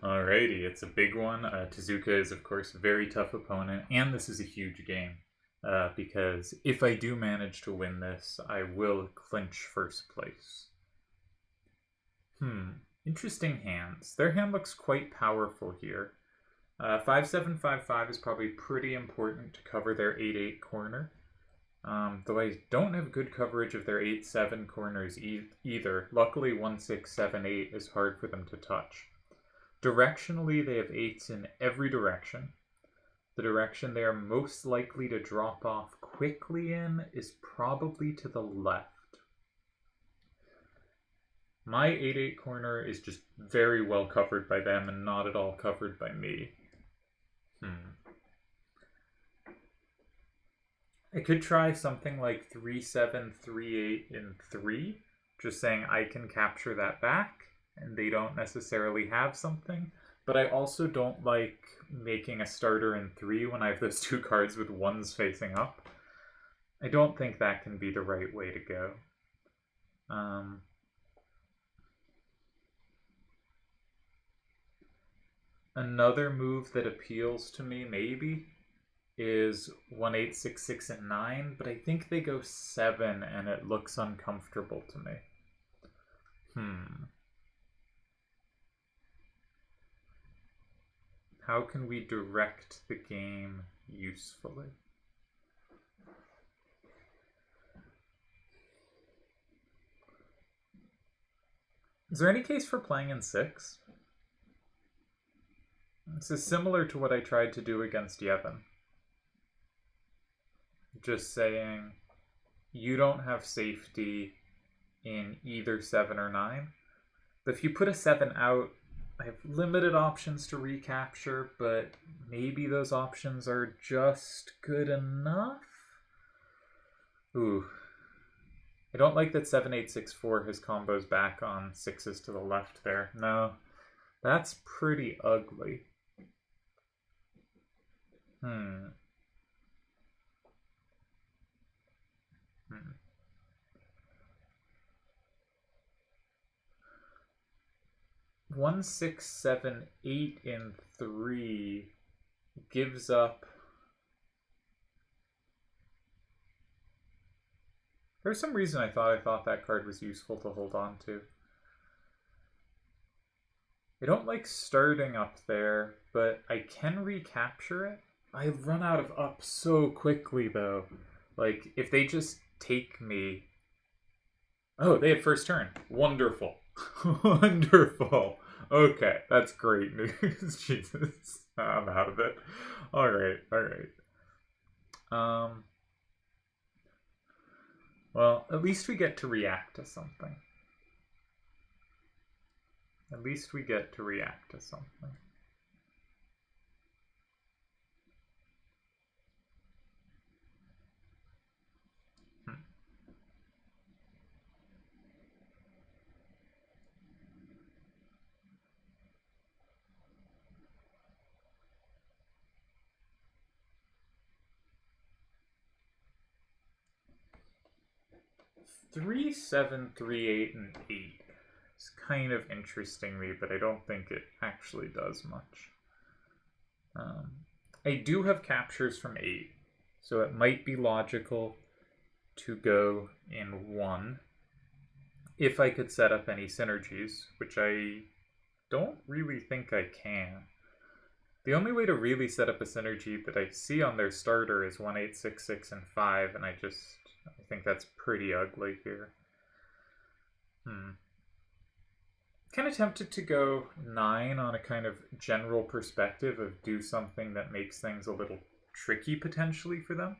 Alrighty, it's a big one. Tezuka is, of course, a very tough opponent, and this is a huge game. Because if I do manage to win this, I will clinch first place. Interesting hands. Their hand looks quite powerful here. 5755 is probably pretty important to cover their 8-8 corner. Though I don't have good coverage of their 8-7 corners either. Luckily, 1-6-7-8 is hard for them to touch. Directionally, they have 8s in every direction. The direction they are most likely to drop off quickly in is probably to the left. My 8-8 corner is just very well covered by them and not at all covered by me. I could try something like 3-7-3-8 in 3, just saying I can capture that back and they don't necessarily have something. But I also don't like making a starter in 3 when I have those two cards with ones facing up. I don't think that can be the right way to go. Another move that appeals to me, maybe, is 1-8-6-6 and 9, but I think they go 7 and it looks uncomfortable to me. How can we direct the game usefully? Is there any case for playing in 6? This is similar to what I tried to do against Yevon. Just saying, you don't have safety in either 7 or 9. But if you put a 7 out, I have limited options to recapture, but maybe those options are just good enough? Ooh. I don't like that 7-8-6-4 has combos back on 6s to the left there. No, that's pretty ugly. 1-6-7-8 in 3 gives up. There's some reason I thought that card was useful to hold on to. I don't like starting up there, but I can recapture it. I run out of up so quickly, though. Like, if they just take me... Oh, they had first turn. Wonderful. Wonderful. Okay, that's great news. Jesus. I'm out of it. Alright, alright. Well, at least we get to react to something. At least we get to react to something. 3-7-3-8 and 8 is kind of interesting me, but I don't think it actually does much. I do have captures from 8, so it might be logical to go in 1 if I could set up any synergies, which I don't really think I can. The only way to really set up a synergy that I see on their starter is 1-8-6-6 and 5, and I think that's pretty ugly here. Kind of tempted to go 9 on a kind of general perspective of do something that makes things a little tricky potentially for them.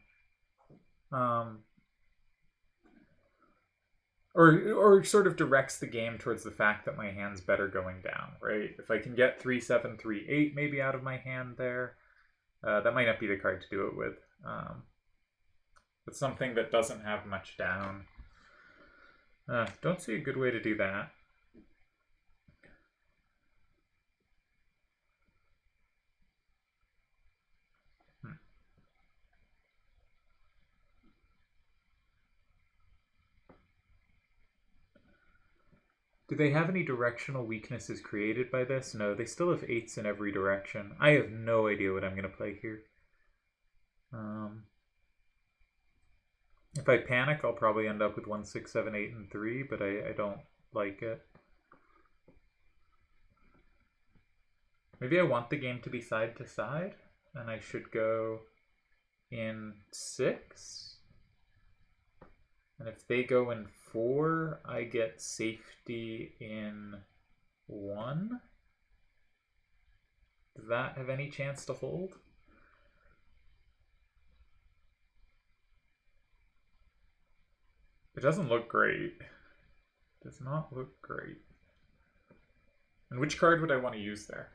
Or sort of directs the game towards the fact that my hand's better going down, right? If I can get 3-7-3-8 maybe out of my hand there, that might not be the card to do it with. But something that doesn't have much down. Don't see a good way to do that. Do they have any directional weaknesses created by this? No, they still have 8s in every direction. I have no idea what I'm going to play here. If I panic, I'll probably end up with 1, 6, 7, 8, and 3, but I don't like it. Maybe I want the game to be side to side, and I should go in 6. And if they go in 4, I get safety in 1. Does that have any chance to hold? It doesn't look great. It does not look great. And which card would I want to use there?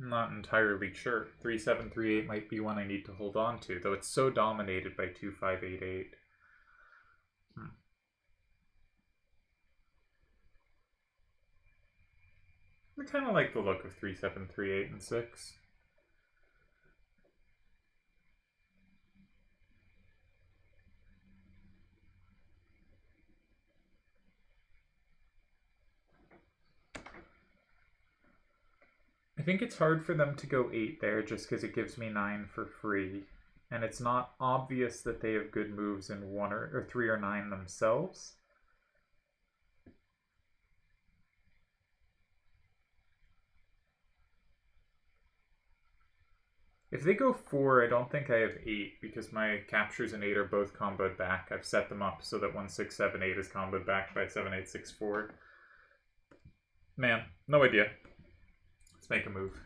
I'm not entirely sure. 3, 7, 3, 8 might be one I need to hold on to, though it's so dominated by 2, 5, 8, 8. I kind of like the look of 3, 7, 3, 8, and 6. I think it's hard for them to go 8 there just because it gives me 9 for free. And it's not obvious that they have good moves in 1 or 3 or 9 themselves. If they go 4, I don't think I have 8 because my captures and 8 are both comboed back. I've set them up so that 1, 6, 7, 8 is comboed back by 7, 8, 6, 4. Man, no idea. Let's make a move.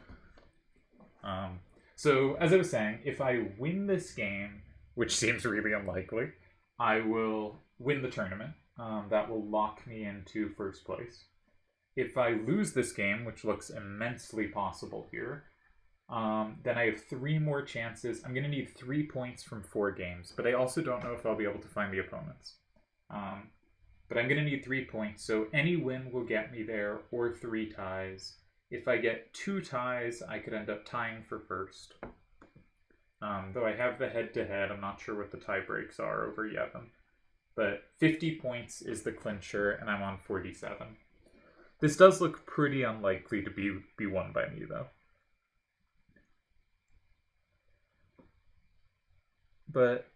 So, as I was saying, if I win this game, which seems really unlikely, I will win the tournament. That will lock me into first place. If I lose this game, which looks immensely possible here, then I have 3 more chances. I'm going to need 3 points from 4 games, but I also don't know if I'll be able to find the opponents. But I'm going to need 3 points, so any win will get me there, or 3 ties. If I get 2 ties, I could end up tying for first. Though I have the head-to-head, I'm not sure what the tie breaks are over Yevon. But 50 points is the clincher, and I'm on 47. This does look pretty unlikely to be won by me, though. But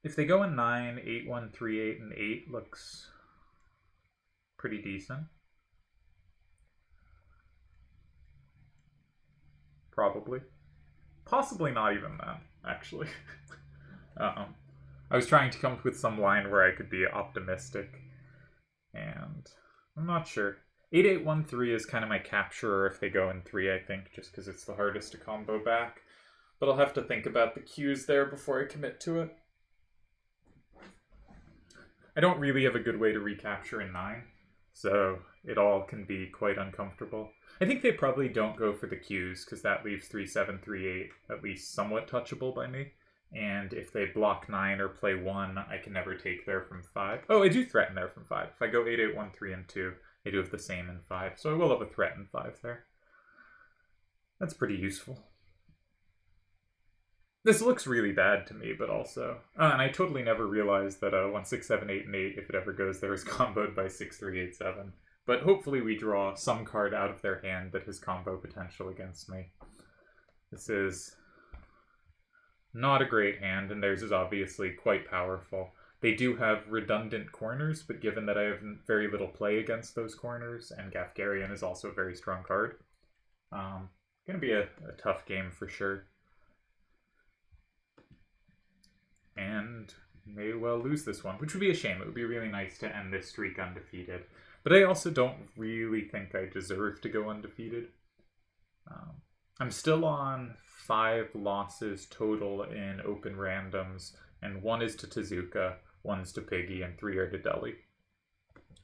if they go in 9, 8, 1, 3, 8, and 8 looks pretty decent. Probably. Possibly not even that, actually. I was trying to come up with some line where I could be optimistic, and I'm not sure. 8, 8, 1, 3 is kind of my capturer if they go in 3, I think, just because it's the hardest to combo back. But I'll have to think about the cues there before I commit to it. I don't really have a good way to recapture in 9, so it all can be quite uncomfortable. I think they probably don't go for the cues, because that leaves 3, 7, 3, 8 at least somewhat touchable by me. And if they block 9 or play 1, I can never take there from 5. Oh, I do threaten there from 5. If I go 8, 8, 1, 3, and 2, I do have the same in 5. So I will have a threat in 5 there. That's pretty useful. This looks really bad to me, but also... and I totally never realized that 1, 6, 7, 8, and 8, if it ever goes there, is comboed by 6, 3, 8, 7. But hopefully we draw some card out of their hand that has combo potential against me. This is not a great hand, and theirs is obviously quite powerful. They do have redundant corners, but given that I have very little play against those corners, and Gafgarian is also a very strong card, going to be a tough game for sure. And may well lose this one, which would be a shame. It would be really nice to end this streak undefeated. But I also don't really think I deserve to go undefeated. I'm still on 5 losses total in open randoms, and 1 is to Tezuka, 1's to Piggy, and 3 are to Deli.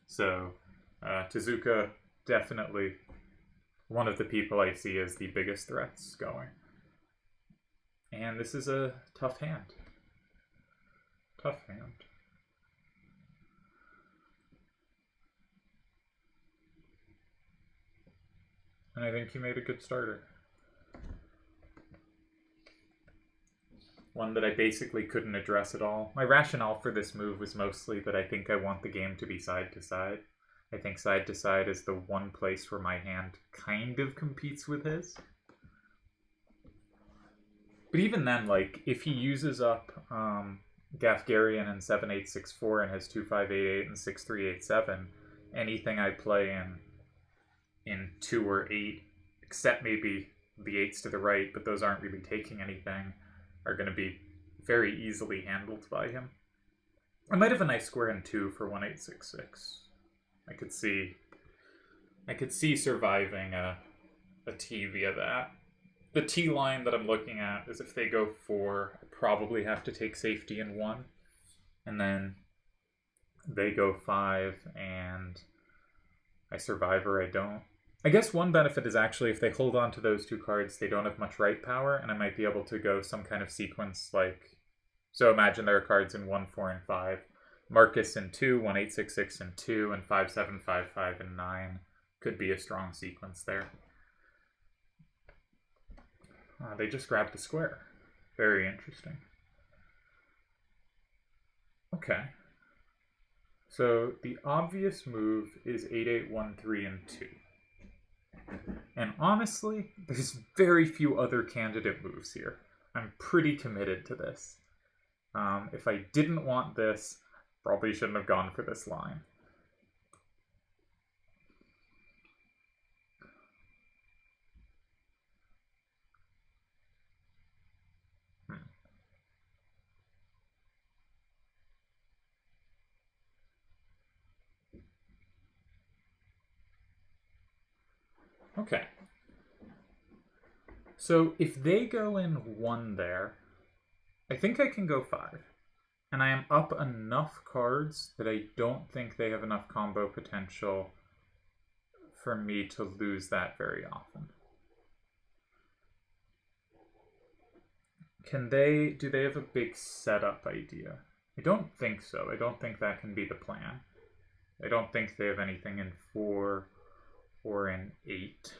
So Tezuka, definitely one of the people I see as the biggest threats going. And this is a tough hand. Tough hand. And I think he made a good starter. One that I basically couldn't address at all. My rationale for this move was mostly that I think I want the game to be side to side. I think side to side is the one place where my hand kind of competes with his. But even then, like, if he uses up Gafgarian and 7864 and has 2588 and 6387, anything I play in 2 or 8, except maybe the 8s to the right, but those aren't really taking anything, are going to be very easily handled by him. I might have a nice square in 2 for 1866. I could see surviving a T via that. The T line that I'm looking at is if they go 4, I probably have to take safety in 1. And then they go 5 and I survive or I don't. I guess one benefit is actually if they hold on to those 2 cards, they don't have much right power, and I might be able to go some kind of sequence like... So imagine there are cards in 1, 4, and 5. Marcus in 2, 1866 in 2, and 5755 in 9 could be a strong sequence there. They just grabbed the square. Very interesting. Okay. So the obvious move is 8813 and 2. And honestly, there's very few other candidate moves here. I'm pretty committed to this. If I didn't want this, probably shouldn't have gone for this line. Okay. So if they go in 1 there, I think I can go 5. And I am up enough cards that I don't think they have enough combo potential for me to lose that very often. Do they have a big setup idea? I don't think so. I don't think that can be the plan. I don't think they have anything in 4 or in 8.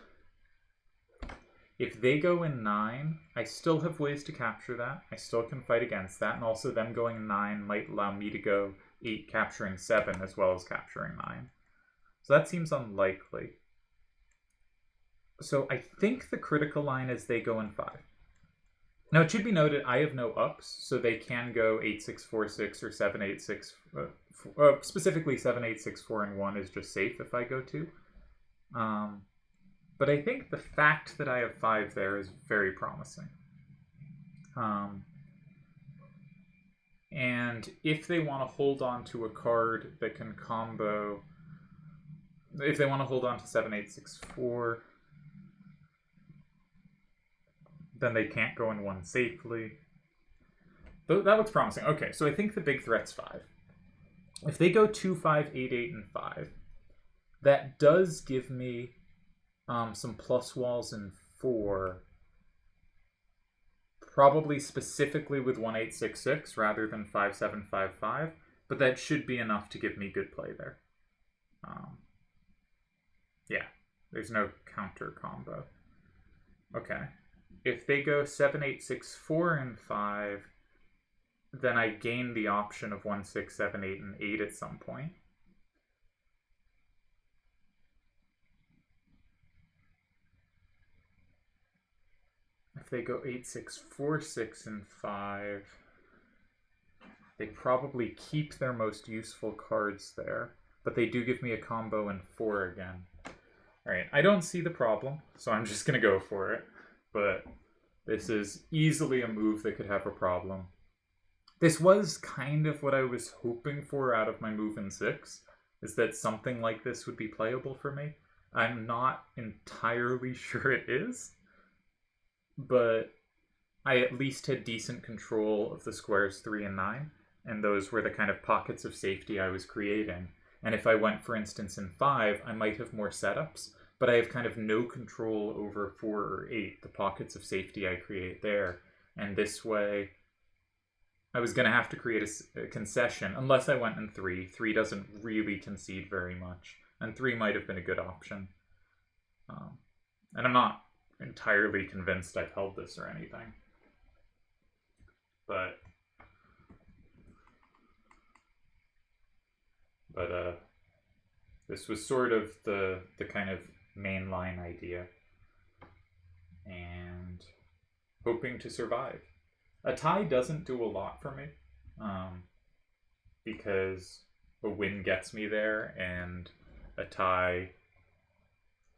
If they go in 9, I still have ways to capture that. I still can fight against that, and also them going 9 might allow me to go 8 capturing 7 as well as capturing 9. So that seems unlikely. So I think the critical line is they go in 5. Now it should be noted I have no ups, so they can go 8646 or 786. Specifically 7864 and 1 is just safe if I go 2. But I think the fact that I have 5 there is very promising. And if they want to hold on to a card that can combo... If they want to hold on to 7864, then they can't go in 1 safely. That looks promising. Okay, so I think the big threat's 5. If they go 2, 5, 8, 8, and 5, that does give me some plus walls in 4, probably specifically with 1866 rather than 5755, but that should be enough to give me good play there. Yeah, there's no counter combo. Okay, if they go 7864 and 5, then I gain the option of 1, 6, 7, 8, and 8 at some point. If they go 8, 6, 4, 6, and 5, they probably keep their most useful cards there, but they do give me a combo in 4 again. Alright, I don't see the problem, so I'm just going to go for it. But this is easily a move that could have a problem. This was kind of what I was hoping for out of my move in 6, is that something like this would be playable for me. I'm not entirely sure it is, but I at least had decent control of the squares 3 and 9, and those were the kind of pockets of safety I was creating. And if I went, for instance, in 5, I might have more setups, but I have kind of no control over 4 or 8, the pockets of safety I create there. And this way, I was going to have to create a concession, unless I went in 3. 3 doesn't really concede very much, and 3 might have been a good option. And I'm not entirely convinced I've held this or anything. But This was sort of the kind of mainline idea. And hoping to survive. A tie doesn't do a lot for me, because a win gets me there, and a tie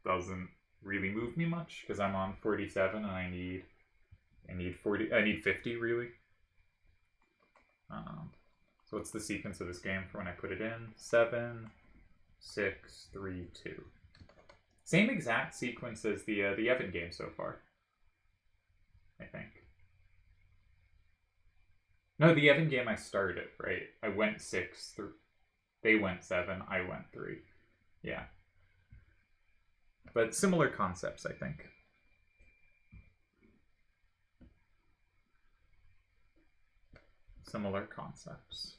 doesn't really move me much because I'm on 47 and I need 50 really. So what's the sequence of this game for when I put it in? 7, 6, 3, 2. Same exact sequence as the Evan game so far, I think. No, the Evan game I started, right? I went 6, they went 7, I went 3. Yeah. But similar concepts, I think. Similar concepts.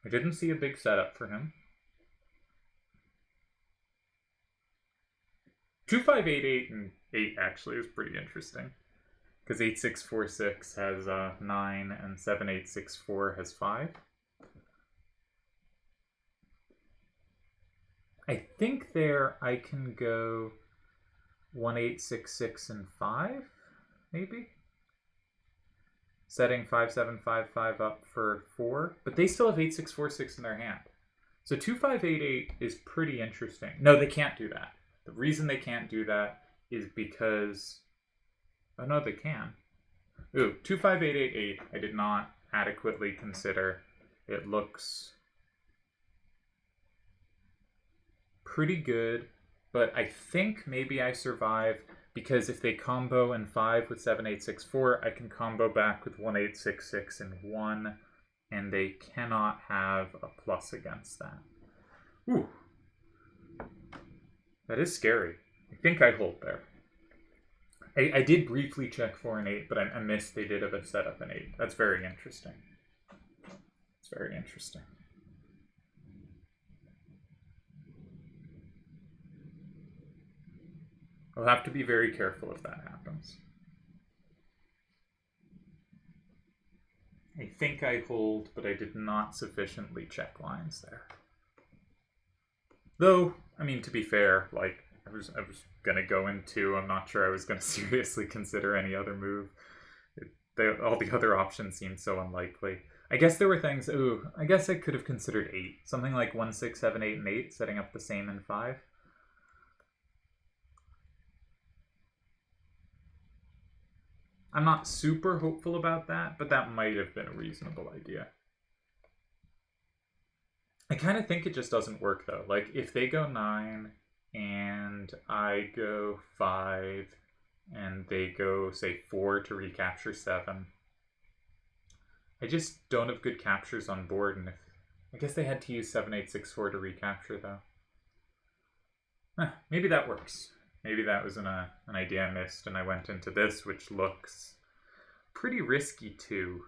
I didn't see a big setup for him. 2, 5, 8, 8, and 8 actually is pretty interesting. Because 8, 6, 4, 6 has 9, and 7, 8, 6, 4 has 5. I think there I can go 1, 8, 6, 6, and 5, maybe? Setting 5, 7, 5, 5 up for 4. But they still have 8, 6, 4, 6 in their hand. So 2, 5, 8, 8 is pretty interesting. No, they can't do that. The reason they can't do that is because... Oh, no, they can. Ooh, 2, 5, 8, 8, 8. I did not adequately consider. It looks pretty good, but I think maybe I survive because if they combo in 5 with 7, 8, 6, 4, I can combo back with 1, 8, 6, 6, and 1, and they cannot have a plus against that. Ooh. That is scary. I think I hold there. I did briefly check 4 and 8, but I missed they did have a setup in 8. That's very interesting. It's very interesting. I'll have to be very careful if that happens. I think I hold, but I did not sufficiently check lines there. Though, I mean, to be fair, like, I was gonna go into, I'm not sure I was gonna seriously consider any other move. All the other options seemed so unlikely. I guess there were things, I guess I could have considered 8. Something like 1, 6, 7, 8, and 8, setting up the same in 5. I'm not super hopeful about that, but that might have been a reasonable idea. I kind of think it just doesn't work, though. Like, if they go 9, and I go 5, and they go, say, 4 to recapture 7, I just don't have good captures on board, and I guess they had to use 7, 8, 6, 4 to recapture, though. Maybe that works. Maybe that was an idea I missed, and I went into this, which looks pretty risky, too.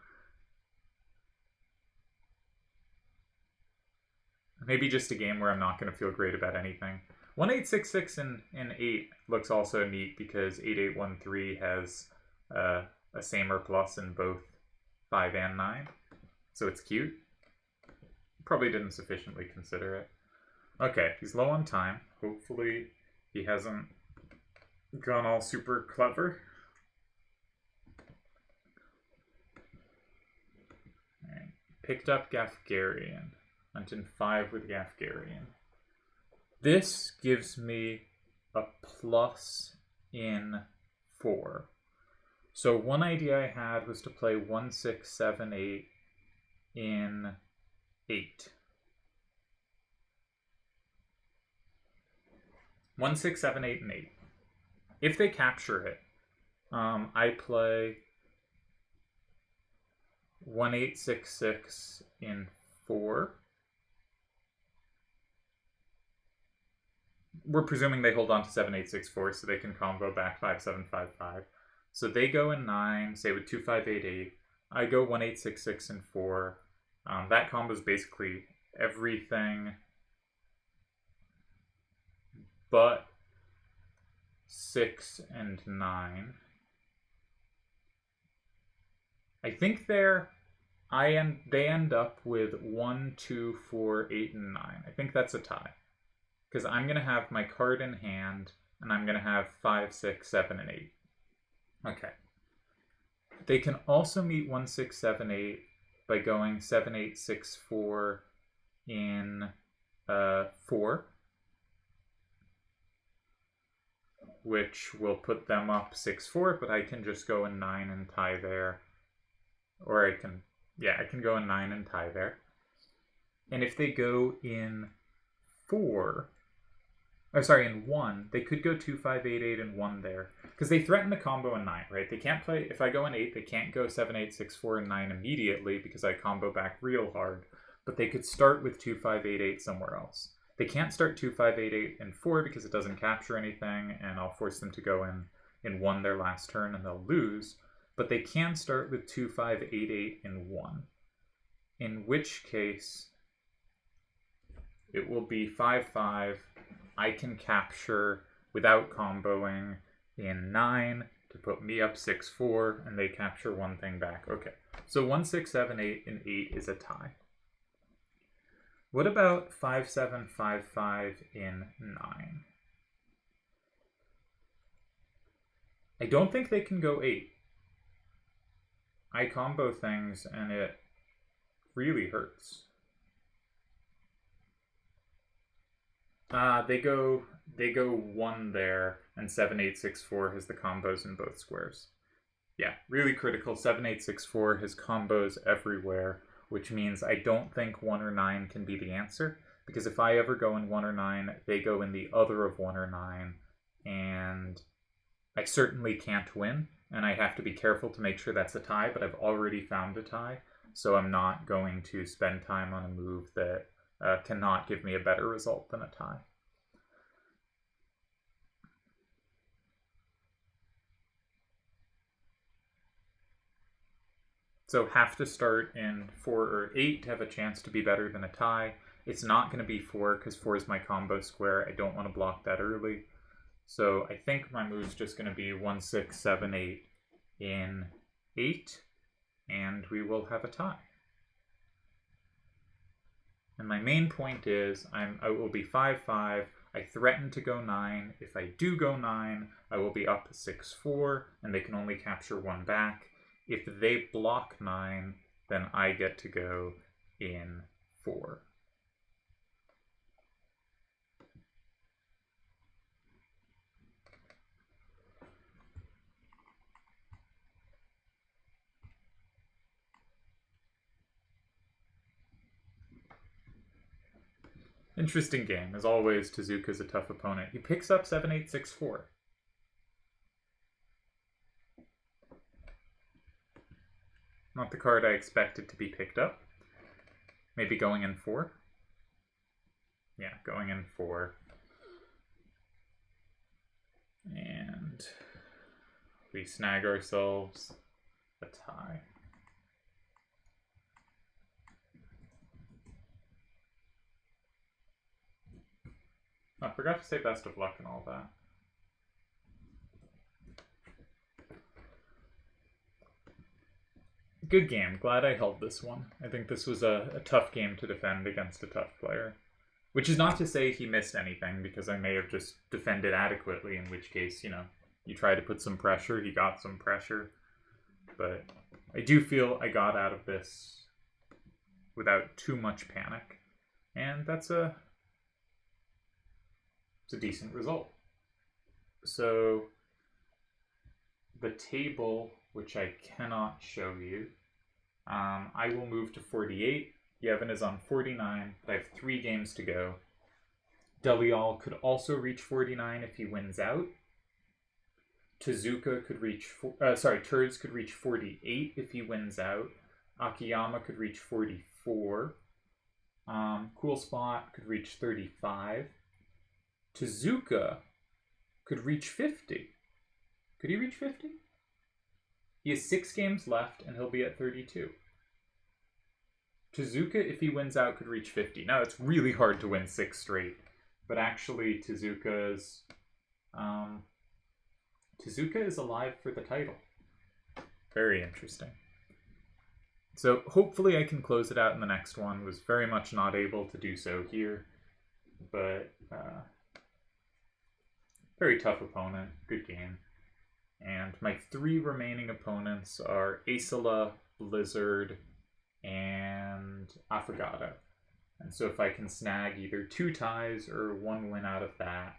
Maybe just a game where I'm not going to feel great about anything. 1, 8, 6, 6, and 8 looks also neat because 8, 8, 1, 3 has a same or plus in both 5 and 9. So it's cute. Probably didn't sufficiently consider it. Okay, he's low on time. Hopefully he hasn't gone all super clever. Right. Picked up Gafgarian. Went in 5 with Gafgarian. This gives me a plus in 4. So one idea I had was to play 1, 6, 7, 8 in 8. 1, 6, 7, 8, and 8. If they capture it, I play 1, 8, 6, 6 in 4. We're presuming they hold on to 7, 8, 6, 4, so they can combo back 5, 7, 5, 5. So they go in 9, say with 2, 5, 8, 8. I go 1, 8, 6, 6, and 4. That combo is basically everything but 6 and 9. I think they're They end up with 1, 2, 4, 8, and 9. I think that's a tie. Because I'm going to have my card in hand, and I'm going to have 5, 6, 7, and 8. Okay. They can also meet 1, 6, 7, 8 by going 7, 8, 6, 4 in 4, which will put them up 6, 4, but I can just go in 9 and tie there. Or I can go in 9 and tie there. And if they go in 1, they could go 2, 5, 8, 8, and 1 there. Because they threaten the combo in 9, right? They can't play, if I go in 8, they can't go 7, 8, 6, 4, and 9 immediately because I combo back real hard. But they could start with 2, 5, 8, 8 somewhere else. They can't start 2, 5, 8, 8, and 4 because it doesn't capture anything, and I'll force them to go in 1 their last turn and they'll lose. But they can start with 2, 5, 8, 8, and 1. In which case, it will be 5, 5. I can capture without comboing in 9 to put me up 6, 4, and they capture one thing back. Okay, so 1, 6, 7, 8, and 8 is a tie. What about 5, 7, 5, 5 in 9? I don't think they can go 8. I combo things and it really hurts. They go 1 there, and 7, 8, 6, 4 has the combos in both squares. Yeah, really critical. 7, 8, 6, 4 has combos everywhere, which means I don't think 1 or 9 can be the answer, because if I ever go in 1 or 9, they go in the other of 1 or 9, and I certainly can't win, and I have to be careful to make sure that's a tie, but I've already found a tie, so I'm not going to spend time on a move that cannot give me a better result than a tie. So have to start in 4 or 8 to have a chance to be better than a tie. It's not going to be 4 because 4 is my combo square. I don't want to block that early. So I think my move's just going to be 1, 6, 7, 8 in 8, and we will have a tie. And my main point is I will be 5, 5. I threaten to go 9. If I do go 9, I will be up 6, 4, and they can only capture 1 back. If they block 9, then I get to go in 4. Interesting game. As always, Tezuka's a tough opponent. He picks up 7, 8, 6, 4. Not the card I expected to be picked up. Maybe going in 4? Yeah, going in 4. And we snag ourselves a tie. I forgot to say best of luck and all that. Good game. Glad I held this one. I think this was a tough game to defend against a tough player. Which is not to say he missed anything, because I may have just defended adequately, in which case, you try to put some pressure, he got some pressure. But I do feel I got out of this without too much panic. And it's a decent result. So the table, which I cannot show you, I will move to 48. Yevon is on 49, but I have 3 games to go. Delial could also reach 49 if he wins out. Tezuka could reach, Turds could reach 48 if he wins out. Akiyama could reach 44. Cool Spot could reach 35. Tezuka could reach 50. Could he reach 50? He has 6 games left, and he'll be at 32. Tezuka, if he wins out, could reach 50. Now, it's really hard to win 6 straight, but actually, Tezuka is alive for the title. Very interesting. So hopefully I can close it out in the next one. Was very much not able to do so here, but very tough opponent, good game. And my 3 remaining opponents are Aesala, Blizzard, and Affogato. And so if I can snag either 2 ties or 1 win out of that,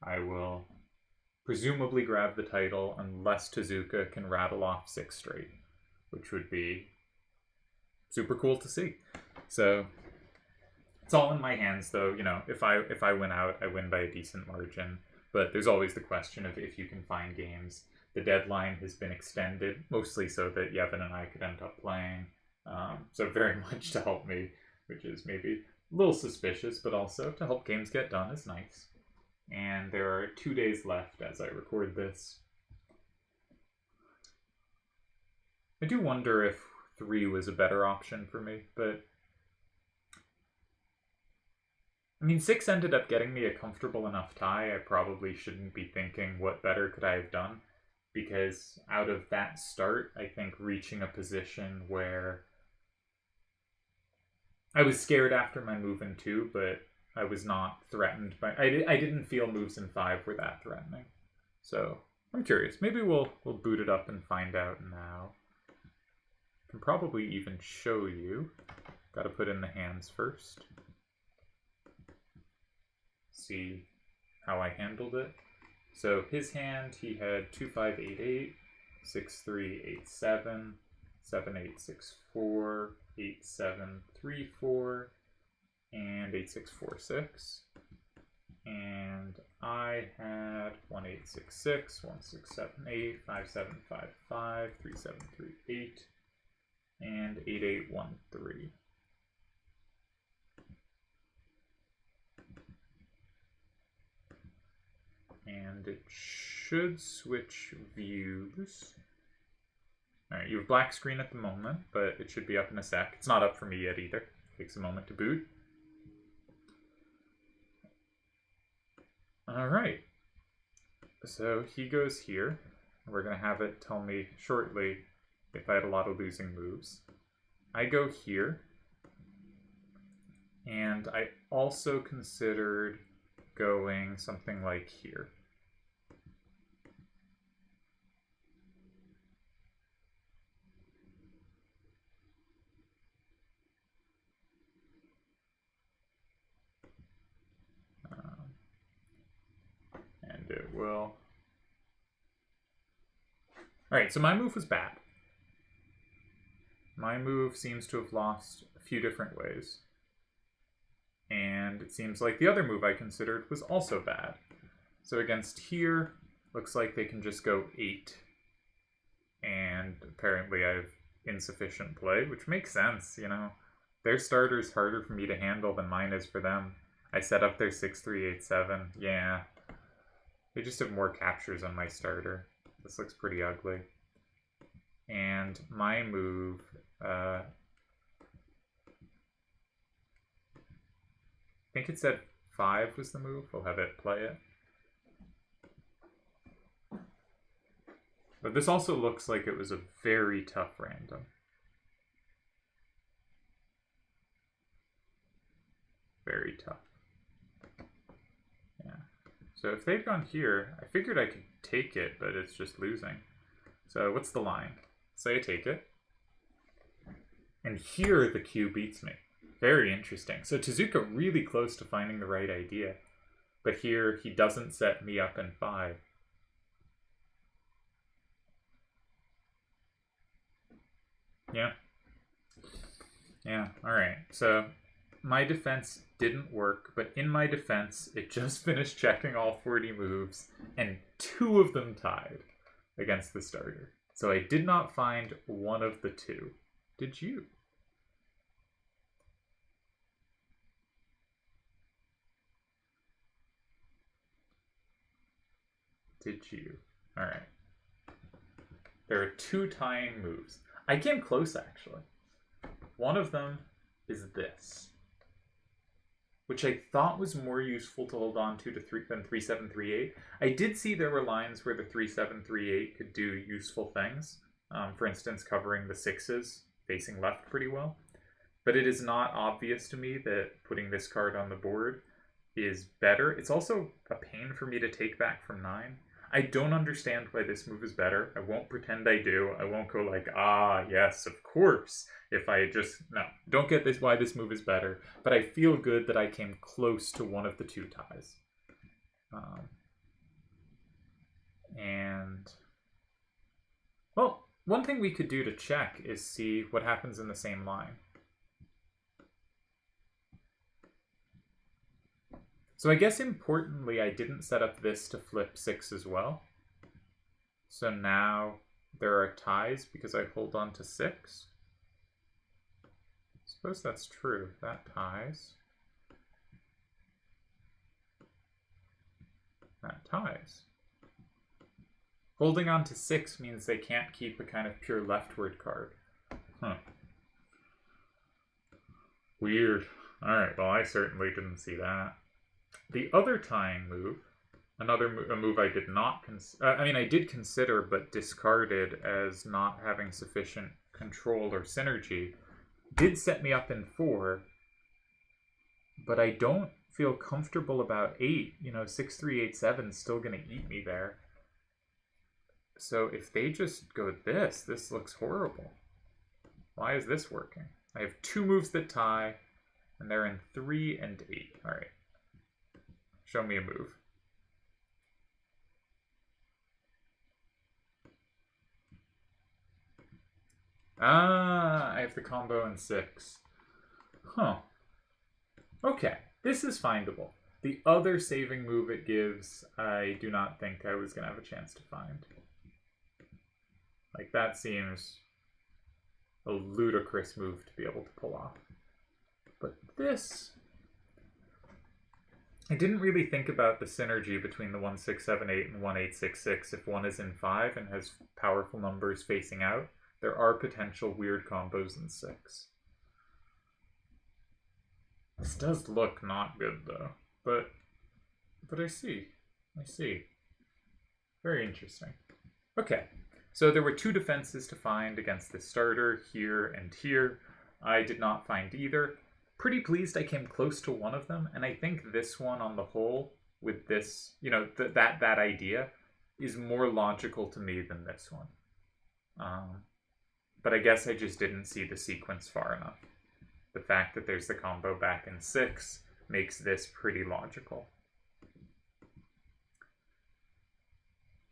I will presumably grab the title unless Tezuka can rattle off 6 straight, which would be super cool to see. So it's all in my hands, though. You know, if I win out, I win by a decent margin. But there's always the question of if you can find games. The deadline has been extended, mostly so that Yevon and I could end up playing. So very much to help me, which is maybe a little suspicious, but also to help games get done is nice. And there are 2 days left as I record this. I do wonder if 3 was a better option for me, but I mean, 6 ended up getting me a comfortable enough tie. I probably shouldn't be thinking what better could I have done, because out of that start, I think reaching a position where I was scared after my move in 2, but I was not threatened by. I didn't feel moves in 5 were that threatening. So I'm curious. Maybe we'll boot it up and find out now. Can probably even show you. Got to put in the hands first. See how I handled it. So his hand, he had 2588, 6387, 7864, 8734, and 8646. And I had 1866, 1678, 5755, 3738, and 8813. And it should switch views. Alright, you have black screen at the moment, but it should be up in a sec. It's not up for me yet either. Takes a moment to boot. Alright. So he goes here. We're going to have it tell me shortly if I had a lot of losing moves. I go here. And I also considered going something like here. And it will. Alright, so my move was bad. My move seems to have lost a few different ways. And it seems like the other move I considered was also bad. So against here, looks like they can just go 8. And apparently I have insufficient play, which makes sense, you know. Their starter's harder for me to handle than mine is for them. I set up their 6387. Yeah. They just have more captures on my starter. This looks pretty ugly. And my move, I think it said 5 was the move. I'll have it play it. But this also looks like it was a very tough random. Very tough. Yeah. So if they'd gone here, I figured I could take it, but it's just losing. So what's the line? Say I take it. And here the Q beats me. Very interesting. So Tezuka really close to finding the right idea. But here he doesn't set me up in 5. Yeah. Yeah, alright. So my defense didn't work, but in my defense, it just finished checking all 40 moves, and 2 of them tied against the starter. So I did not find one of the 2. Did you? Did you? Alright. There are 2 tying moves. I came close, actually. One of them is this, which I thought was more useful to hold on to than 3738. I did see there were lines where the 3738 could do useful things. For instance, covering the 6s facing left pretty well. But it is not obvious to me that putting this card on the board is better. It's also a pain for me to take back from 9. I don't understand why this move is better. I won't pretend I do. I won't go like, ah, yes, of course. If I just, no, don't get this why this move is better. But I feel good that I came close to one of the 2 ties. And, well, one thing we could do to check is see what happens in the same line. So I guess importantly, I didn't set up this to flip 6 as well. So now there are ties because I hold on to 6. I suppose that's true. That ties. That ties. Holding on to 6 means they can't keep a kind of pure leftward card. Huh. Weird. Alright, well I certainly didn't see that. The other tying move, a move I did not I did consider but discarded as not having sufficient control or synergy, did set me up in 4, but I don't feel comfortable about 8. 6, 3, 8, 7 is still going to eat me there. So if they just go this looks horrible. Why is this working? I have 2 moves that tie, and they're in 3 and 8. All right. Show me a move. Ah, I have the combo in 6. Huh. Okay, this is findable. The other saving move it gives, I do not think I was going to have a chance to find. Like, that seems a ludicrous move to be able to pull off. But this... I didn't really think about the synergy between the 1678 and 1866. If one is in 5 and has powerful numbers facing out, there are potential weird combos in 6. This does look not good though, but I see. Very interesting. Okay, so there were 2 defenses to find against this starter, here and here. I did not find either. Pretty pleased I came close to one of them, and I think this one on the whole, with this, that idea, is more logical to me than this one. But I guess I just didn't see the sequence far enough. The fact that there's the combo back in 6 makes this pretty logical.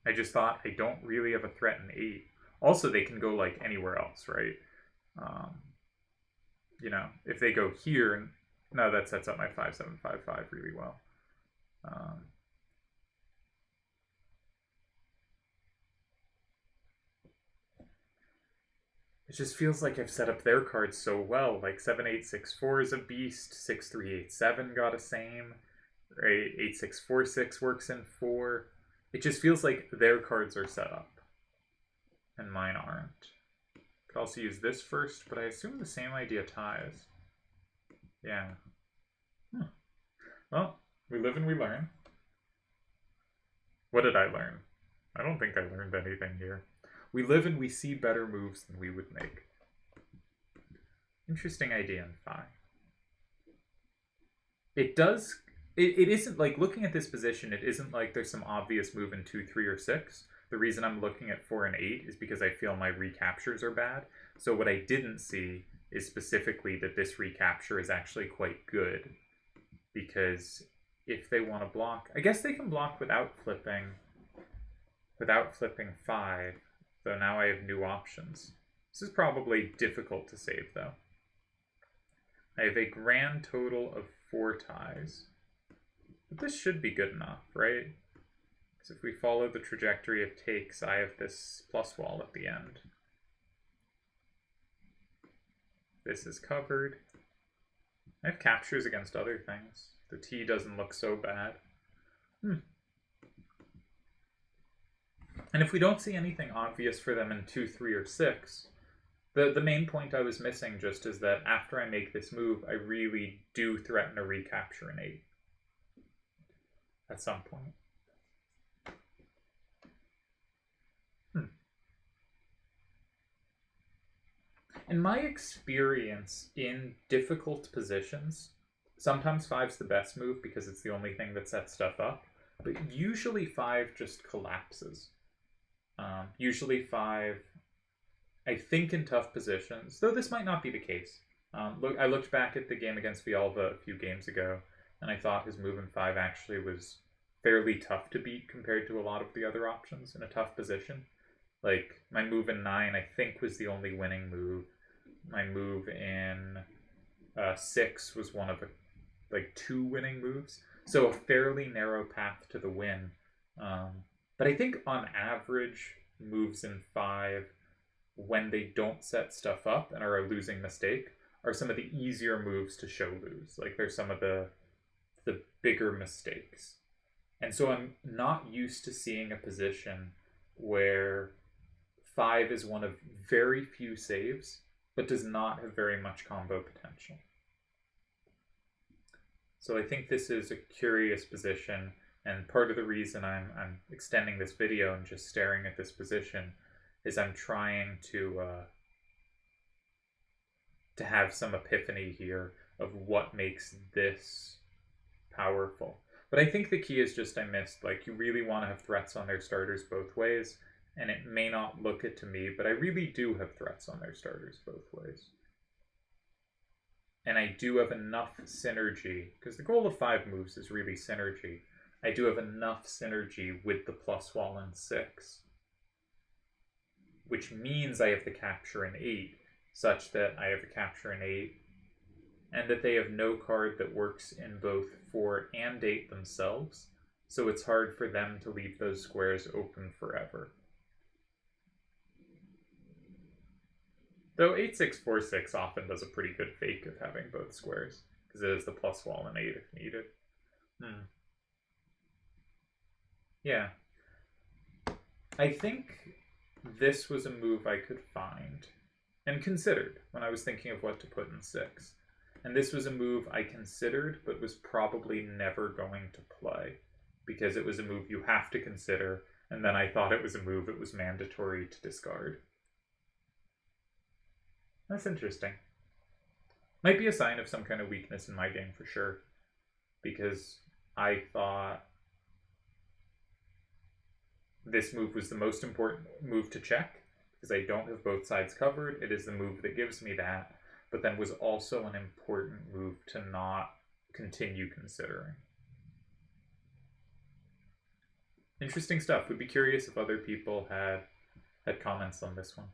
I just thought I don't really have a threat in 8. Also, they can go like anywhere else, right? If they go here, no, that sets up my 5755 really well. It just feels like I've set up their cards so well. Like 7864 is a beast, 6387 got a same, right? 8646 works in 4. It just feels like their cards are set up, and mine aren't. Could also use this first, but I assume the same idea ties. Yeah. Well, we live and we learn. What did I learn? I don't think I learned anything here. We live and we see better moves than we would make. Interesting idea in 5. It isn't like, looking at this position, it isn't like there's some obvious move in 2, 3, or 6. The reason I'm looking at 4 and 8 is because I feel my recaptures are bad. So what I didn't see is specifically that this recapture is actually quite good. Because if they want to block, I guess they can block without flipping 5. So now I have new options. This is probably difficult to save though. I have a grand total of 4 ties. But this should be good enough, right? Because if we follow the trajectory of takes, I have this plus wall at the end. This is covered. I have captures against other things. The T doesn't look so bad. And if we don't see anything obvious for them in 2, 3, or 6, the main point I was missing just is that after I make this move, I really do threaten a recapture in 8. At some point. In my experience, in difficult positions, sometimes five's the best move because it's the only thing that sets stuff up, but usually five just collapses. Usually five, I think, in tough positions, though this might not be the case. I looked back at the game against Villalba a few games ago, and I thought his move in five actually was fairly tough to beat compared to a lot of the other options in a tough position. Like, my move in 9, I think, was the only winning move. My move in 6 was one of like 2 winning moves. So a fairly narrow path to the win. But I think on average, moves in 5, when they don't set stuff up and are a losing mistake, are some of the easier moves to show lose. Like, they're some of the bigger mistakes. And so I'm not used to seeing a position where 5 is one of very few saves, but does not have very much combo potential. So I think this is a curious position, and part of the reason I'm extending this video and just staring at this position is I'm trying to have some epiphany here of what makes this powerful. But I think the key is just I missed, like, you really want to have threats on their starters both ways, and it may not look it to me, but I really do have threats on their starters both ways. And I do have enough synergy, because the goal of 5 moves is really synergy. I do have enough synergy with the plus wall in 6, which means I have the capture in 8, such that I have the capture in 8, and that they have no card that works in both 4 and 8 themselves, so it's hard for them to leave those squares open forever. Though 8-6-4-6 often does a pretty good fake of having both squares, because it is the plus wall in 8 if needed. Yeah. I think this was a move I could find and considered when I was thinking of what to put in 6. And this was a move I considered, but was probably never going to play, because it was a move you have to consider, and then I thought it was a move it was mandatory to discard. That's interesting. Might be a sign of some kind of weakness in my game for sure, because I thought this move was the most important move to check, because I don't have both sides covered. It is the move that gives me that, but then was also an important move to not continue considering. Interesting stuff. Would be curious if other people had comments on this one.